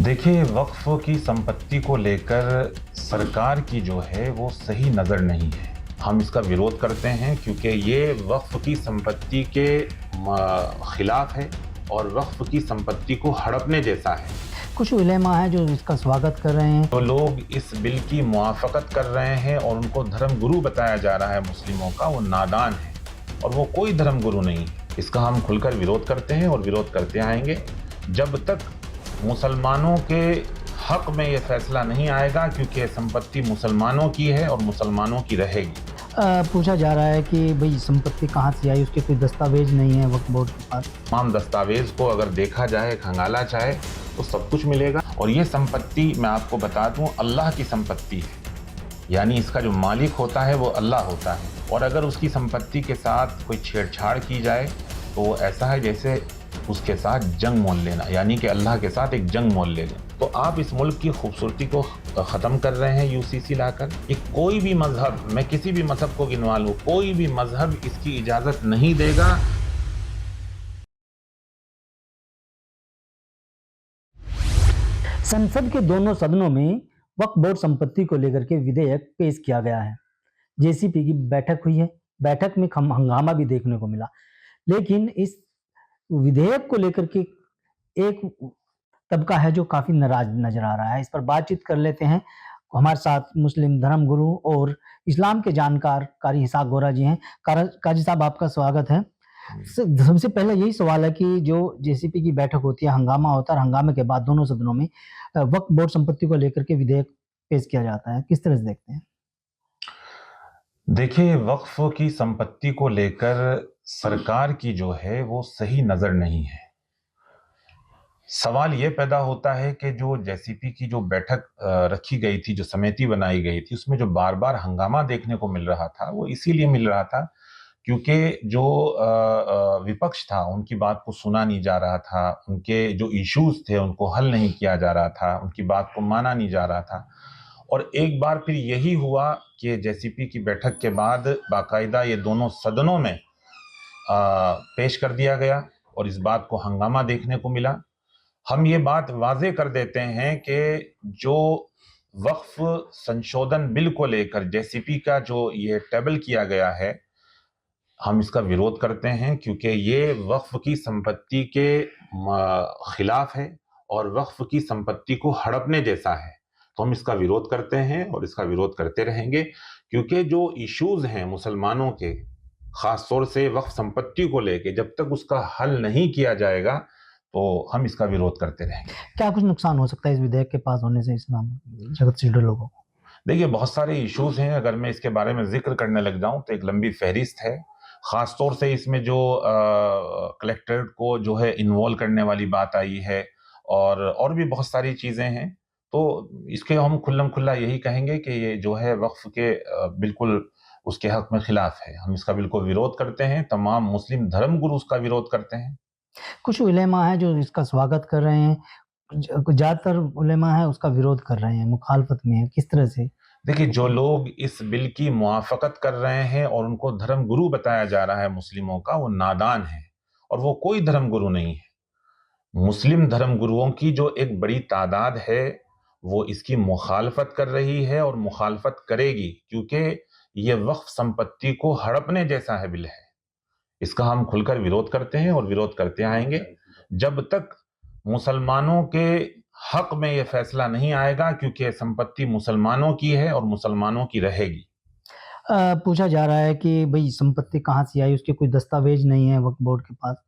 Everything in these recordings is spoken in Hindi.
देखिए, वक्फ की संपत्ति को लेकर सरकार की जो है वो सही नज़र नहीं है। हम इसका विरोध करते हैं क्योंकि ये वक्फ की संपत्ति के खिलाफ है और वक्फ की संपत्ति को हड़पने जैसा है। कुछ उलेमा हैं जो इसका स्वागत कर रहे हैं। जो लोग इस बिल की मुआफ़क़त कर रहे हैं और उनको धर्म गुरु बताया जा रहा है मुस्लिमों का, वो नादान है और वो कोई धर्म गुरु नहीं। इसका हम खुलकर विरोध करते हैं और विरोध करते आएंगे जब तक मुसलमानों के हक में ये फैसला नहीं आएगा, क्योंकि ये संपत्ति मुसलमानों की है और मुसलमानों की रहेगी। पूछा जा रहा है कि भाई संपत्ति कहाँ से आई, उसके कोई दस्तावेज नहीं है वक्फ बोर्ड के पास। तमाम दस्तावेज को अगर देखा जाए, खंगाला जाए तो सब कुछ मिलेगा। और ये संपत्ति मैं आपको बता दूं, अल्लाह की संपत्ति है, यानी इसका जो मालिक होता है वो अल्लाह होता है। और अगर उसकी संपत्ति के साथ कोई छेड़छाड़ की जाए तो ऐसा है जैसे उसके साथ जंग मोल लेना, यानी कि अल्लाह के साथ एक जंग मोल ले लें। तो आप इस मुल्क की खूबसूरती को ख़त्म कर रहे हैं यूसीसी लाकर। कि कोई भी मजहब, मैं किसी भी मजहब को गिनवा लूँ, कोई भी मजहब इसकी इजाज़त नहीं देगा। संसद के दोनों सदनों में वक्फ बोर्ड संपत्ति को लेकर के विधेयक पेश किया गया है। जेसीपी की बैठक हुई है। बैठक में हंगामा भी देखने को मिला, लेकिन इस विधेयक को लेकर के एक तबका है जो काफी नाराज नजर आ रहा है। इस पर बातचीत कर लेते हैं। हमारे साथ मुस्लिम धर्म गुरु और इस्लाम के जानकार कारी इसहाक गोरा जी हैं। काजी साहब, आपका स्वागत है। सबसे पहले यही सवाल है कि जो जेसीपी की बैठक होती है, हंगामा होता है, हंगामे के बाद दोनों सदनों में वक्फ बोर्ड संपत्ति को लेकर के विधेयक पेश किया जाता है, किस तरह से देखते हैं? देखिए, वक्फ की संपत्ति को लेकर सरकार की जो है वो सही नज़र नहीं है। सवाल ये पैदा होता है कि जो जेसीपी की जो बैठक रखी गई थी, जो समिति बनाई गई थी, उसमें जो बार-बार हंगामा देखने को मिल रहा था, वो इसीलिए मिल रहा था क्योंकि जो विपक्ष था, उनकी बात को सुना नहीं जा रहा था, उनके जो इश्यूज़ थे, उनको हल नहीं किया जा रहा था, उनकी बात को माना नहीं जा रहा था। और एक बार फिर यही हुआ कि जेसीपी की बैठक के बाद बाकायदा ये दोनों सदनों में पेश कर दिया गया और इस बात को हंगामा देखने को मिला। हम ये बात वाज़े कर देते हैं कि जो वक्फ संशोधन बिल को लेकर जेसीपी का जो ये टेबल किया गया है, हम इसका विरोध करते हैं क्योंकि ये वक्फ की संपत्ति के खिलाफ है और वक्फ की संपत्ति को हड़पने जैसा है। तो हम इसका विरोध करते हैं और इसका विरोध करते रहेंगे क्योंकि जो इश्यूज हैं मुसलमानों के, ख़ास तौर से वक्फ संपत्ति को लेके, जब तक उसका हल नहीं किया जाएगा तो हम इसका विरोध करते रहेंगे। क्या कुछ नुकसान हो सकता है इस विधेयक के पास होने से इस्लाम जगत से जुड़े लोगों को? देखिए, बहुत सारे इश्यूज हैं। अगर मैं इसके बारे में जिक्र करने लग जाऊं तो एक लंबी फहरिस्त है। ख़ास तौर से इसमें जो कलेक्ट्रेट को जो है इन्वॉल्व करने वाली बात आई है और भी बहुत सारी चीज़ें हैं। तो इसके हम खुल्लम खुल्ला यही कहेंगे कि ये जो है वक्फ के बिल्कुल उसके हक में खिलाफ है। हम इसका बिल्कुल विरोध करते हैं। तमाम मुस्लिम धर्म गुरु उसका विरोध करते हैं। कुछ उलेमा हैं जो इसका स्वागत कर रहे हैं, ज़्यादातर उलेमा है उसका विरोध कर रहे हैं, मुखालफत में है, किस तरह से? देखिए, जो लोग इस बिल की मुआफ़क़त कर रहे हैं और उनको धर्म गुरु बताया जा रहा है मुस्लिमों का, वो नादान है और वो कोई धर्म गुरु नहीं है। मुस्लिम धर्म गुरुओं की जो एक बड़ी तादाद है, वो इसकी मुखालफत कर रही है और मुखालफत करेगी क्योंकि ये वक्फ संपत्ति को हड़पने जैसा है बिल है। इसका हम खुलकर विरोध करते हैं और विरोध करते आएंगे जब तक मुसलमानों के हक में ये फैसला नहीं आएगा, क्योंकि ये संपत्ति मुसलमानों की है और मुसलमानों की रहेगी। पूछा जा रहा है कि भाई संपत्ति कहाँ से आई, उसके कोई दस्तावेज नहीं है वक्फ बोर्ड के पास।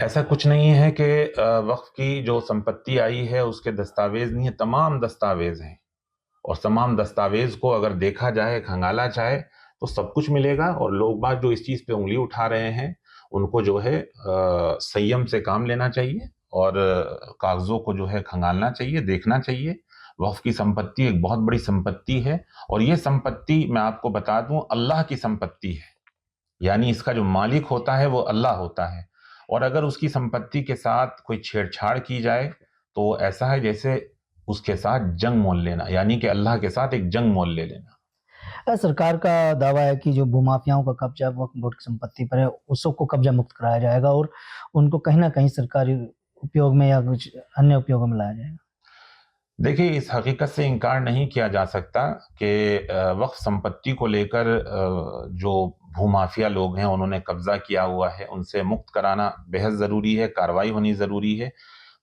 ऐसा कुछ नहीं है कि वक्फ की जो संपत्ति आई है उसके दस्तावेज नहीं है, तमाम दस्तावेज हैं और तमाम दस्तावेज को अगर देखा जाए, खंगाला जाए तो सब कुछ मिलेगा। और लोग बाग जो इस चीज़ पे उंगली उठा रहे हैं, उनको जो है संयम से काम लेना चाहिए और कागज़ों को जो है खंगालना चाहिए, देखना चाहिए। वक्फ की संपत्ति एक बहुत बड़ी संपत्ति है और ये संपत्ति मैं आपको बता दूं, अल्लाह की संपत्ति है, यानी इसका जो मालिक होता है वो अल्लाह होता है। और अगर उसकी संपत्ति के साथ कोई छेड़छाड़ की जाए तो ऐसा है जैसे उसके साथ जंग मोल लेना, यानी कि अल्लाह के साथ एक जंग मोल ले लेना। सरकार का दावा है कि जो भूमाफियाओं का कब्जा वक्फ बोर्ड की संपत्ति पर है, उसको कब्जा मुक्त कराया जाएगा और उनको कहीं न कहीं सरकारी उपयोग में या कुछ अन्य उपयोगों में लाया जाएगा? देखिए, इस हकीकत से इनकार नहीं किया जा सकता कि वक्फ संपत्ति को लेकर जो भूमाफिया लोग हैं उन्होंने कब्जा किया हुआ है, उनसे मुक्त कराना बेहद ज़रूरी है, कार्रवाई होनी ज़रूरी है।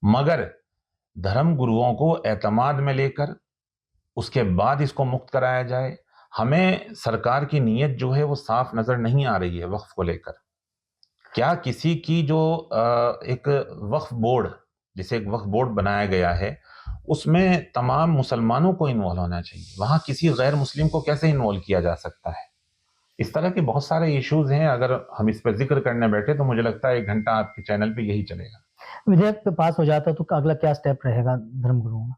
मगर धर्म गुरुओं को एतमाद में लेकर उसके बाद इसको मुक्त कराया जाए। हमें सरकार की नीयत जो है वो साफ नज़र नहीं आ रही है वक्फ को लेकर। क्या किसी की जो एक वक्फ बोर्ड, जैसे एक वक्फ बोर्ड बनाया गया है, उसमें तमाम मुसलमानों को इन्वॉल्व होना चाहिए, वहां किसी गैर मुस्लिम को कैसे इन्वॉल्व किया जा सकता है? इस तरह के बहुत सारे इश्यूज हैं, अगर हम इस पर जिक्र करने बैठे तो मुझे लगता है 1 घंटा आपके चैनल पे यही चलेगा। विधेयक पे पास हो जाता तो अगला क्या स्टेप रहेगा धर्मगुरुओं का?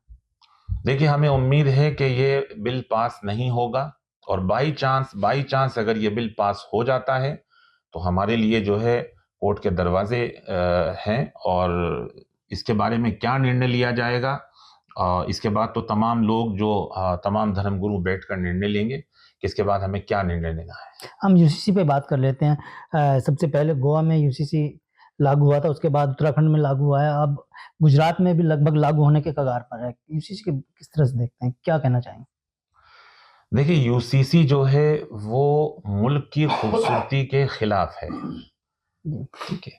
देखिए, हमें उम्मीद है कि ये बिल पास नहीं होगा, और बाई चांस अगर ये बिल पास हो जाता है तो हमारे लिए जो है कोर्ट के दरवाजे हैं, और इसके बारे में क्या निर्णय लिया जाएगा, इसके बाद तो तमाम लोग जो तमाम धर्मगुरु बैठकर निर्णय लेंगे कि इसके बाद हमें क्या निर्णय लेना है। हम यूसीसी पे बात कर लेते हैं। सबसे पहले गोवा में यूसीसी लागू हुआ था, उसके बाद उत्तराखंड में लागू हुआ है, अब गुजरात में भी लगभग लागू होने के कगार पर है। यूसीसी के किस तरह से देखते हैं, क्या कहना चाहेंगे? देखिए, यूसीसी जो है वो मुल्क की खूबसूरती के खिलाफ है। जी। ठीक है,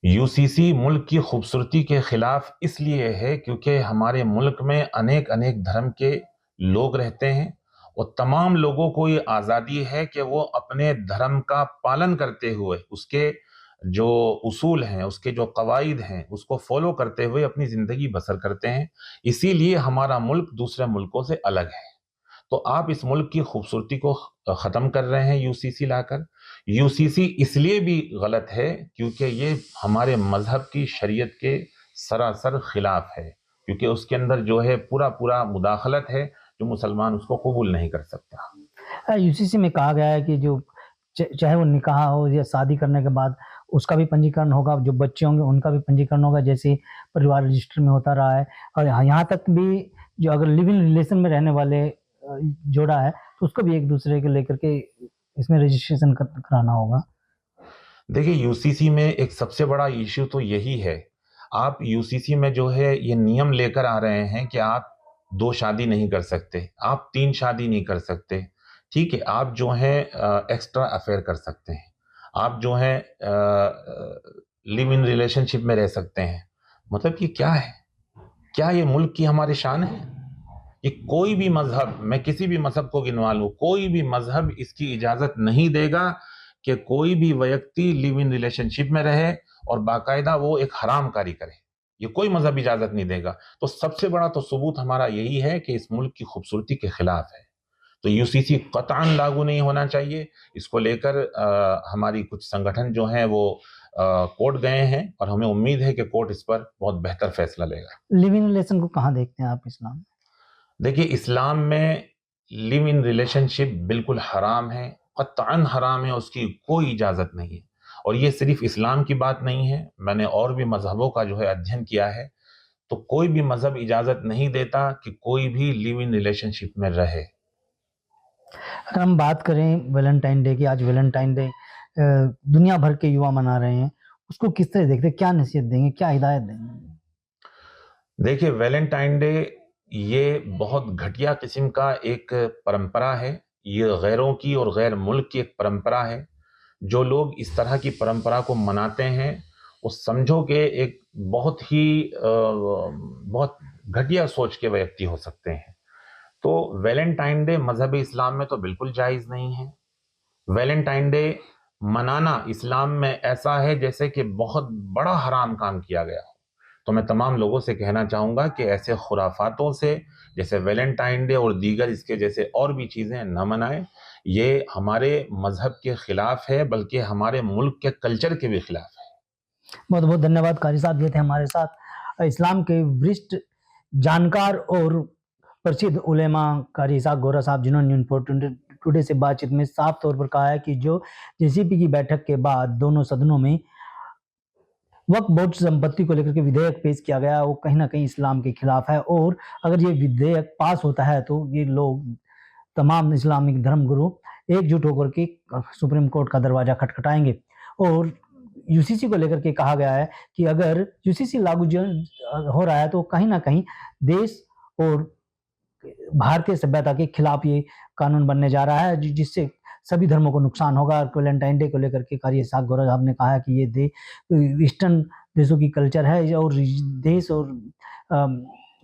यूसीसी मुल्क की खूबसूरती के खिलाफ इसलिए है क्योंकि हमारे मुल्क में अनेक अनेक धर्म के लोग रहते हैं, और तमाम लोगों को ये आज़ादी है कि वो अपने धर्म का पालन करते हुए, उसके जो उसूल हैं, उसके जो कवायद हैं, उसको फॉलो करते हुए अपनी ज़िंदगी बसर करते हैं। इसीलिए हमारा मुल्क दूसरे मुल्कों से अलग है। तो आप इस मुल्क की खूबसूरती को ख़त्म कर रहे हैं यूसीसी लाकर। यूसीसी इसलिए भी गलत है क्योंकि ये हमारे मज़हब की शरीयत के सरासर खिलाफ है, क्योंकि उसके अंदर जो है पूरा पूरा मुदाखलत है, जो मुसलमान उसको कबूल नहीं कर सकता। यूसीसी में कहा गया है कि जो चाहे वो निकाह हो या शादी करने के बाद उसका भी पंजीकरण होगा, जो बच्चे होंगे उनका भी पंजीकरण होगा, जैसे परिवार रजिस्टर में होता रहा है। और यहाँ तक भी जो अगर लिव इन रिलेशन में रहने वाले जोड़ा है तो उसको भी एक दूसरे को लेकर के इसमें रजिस्ट्रेशन कराना होगा। देखिए, यूसीसी में एक सबसे बड़ा इश्यू तो यही है, आप यूसीसी में जो है ये नियम लेकर आ रहे हैं कि आप 2 शादी नहीं कर सकते, आप 3 शादी नहीं कर सकते। ठीक है, आप जो है एक्स्ट्रा अफेयर कर सकते हैं, आप जो है लिव इन रिलेशनशिप में रह सकते हैं। मतलब ये क्या है? क्या ये मुल्क की हमारी शान है? ये कोई भी मजहब, मैं किसी भी मजहब को गिनवा लूं, कोई भी मजहब इसकी इजाजत नहीं देगा कि कोई भी व्यक्ति लिव इन रिलेशनशिप में रहे और बाकायदा वो एक हराम कारी करे। ये कोई मजहब इजाजत नहीं देगा। तो सबसे बड़ा तो सबूत हमारा यही है कि इस मुल्क की खूबसूरती के खिलाफ है। तो यूसीसी कतई लागू नहीं होना चाहिए। इसको लेकर हमारी कुछ संगठन जो हैं वो कोर्ट गए हैं, और हमें उम्मीद है कि कोर्ट इस पर बहुत बेहतर फैसला लेगा। लिव इन रिलेशन को कहाँ देखते हैं आप इस्लाम में? देखिए, इस्लाम में लिव इन रिलेशनशिप बिल्कुल हराम है, कतई हराम है, उसकी कोई इजाज़त नहीं है। और ये सिर्फ इस्लाम की बात नहीं है, मैंने और भी मजहबों का जो है अध्ययन किया है, तो कोई भी मजहब इजाज़त नहीं देता कि कोई भी लिव इन रिलेशनशिप में रहे। अगर हम बात करें वैलेंटाइन डे की, आज वैलेंटाइन डे दुनिया भर के युवा मना रहे हैं, उसको किस तरह देखते हैं, क्या नसीहत देंगे, क्या हिदायत देंगे? देखिए, वैलेंटाइन डे ये बहुत घटिया किस्म का एक परंपरा है। ये गैरों की और गैर मुल्क की एक परंपरा है। जो लोग इस तरह की परंपरा को मनाते हैं वो समझो कि एक बहुत घटिया सोच के व्यक्ति हो सकते हैं। तो वैलेंटाइन डे मजहब इस्लाम में तो बिल्कुल जायज़ नहीं है। वैलेंटाइन डे मनाना इस्लाम में ऐसा है जैसे कि बहुत बड़ा हराम काम किया गया हो। तो मैं तमाम लोगों से कहना चाहूँगा कि ऐसे खुराफातों से, जैसे वैलेंटाइन डे और दीगर इसके जैसे और भी चीज़ें न मनाएं। ये हमारे मजहब के खिलाफ है, बल्कि हमारे मुल्क के कल्चर के भी खिलाफ है। बहुत बहुत धन्यवाद। कारी साहब ये थे हमारे साथ इस्लाम के वरिष्ठ जानकार और प्रसिद्ध उलेमा कारी इसहाक गोरा साहब, जिन्होंने न्यूज़ टुडे से बातचीत में साफ तौर पर कहा है कि जो जेसीपी की बैठक के बाद दोनों सदनों में वक्फ बोर्ड संपत्ति को लेकर के विधेयक पेश किया गया, वो कहीं ना कहीं इस्लाम के खिलाफ है। और अगर ये विधेयक पास होता है तो ये लोग, तमाम इस्लामिक धर्मगुरु एकजुट होकर के सुप्रीम कोर्ट का दरवाजा खटखटाएंगे और यूसीसी को लेकर के कहा गया है कि अगर यूसीसी लागू हो रहा है तो कहीं ना कहीं देश और भारतीय सभ्यता के खिलाफ ये कानून बनने जा रहा है, जिससे सभी धर्मों को नुकसान होगा। वैलेंटाइन डे को लेकर के कार्य साग गौरव साहब ने कहा है कि ये ईस्टर्न देशों की कल्चर है और देश और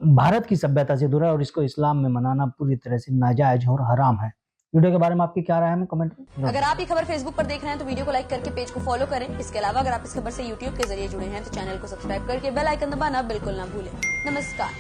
भारत की सभ्यता से दूर है और इसको इस्लाम में मनाना पूरी तरह से नाजायज और हराम है। वीडियो के बारे में आपकी क्या राय है, हमें कमेंट में। अगर आप ये खबर फेसबुक पर देख रहे हैं तो वीडियो को लाइक करके पेज को फॉलो करें। इसके अलावा अगर आप इस खबर से यूट्यूब के जरिए जुड़े हैं तो चैनल को सब्सक्राइब करके बेल आइकन दबाना बिल्कुल ना भूलें। नमस्कार।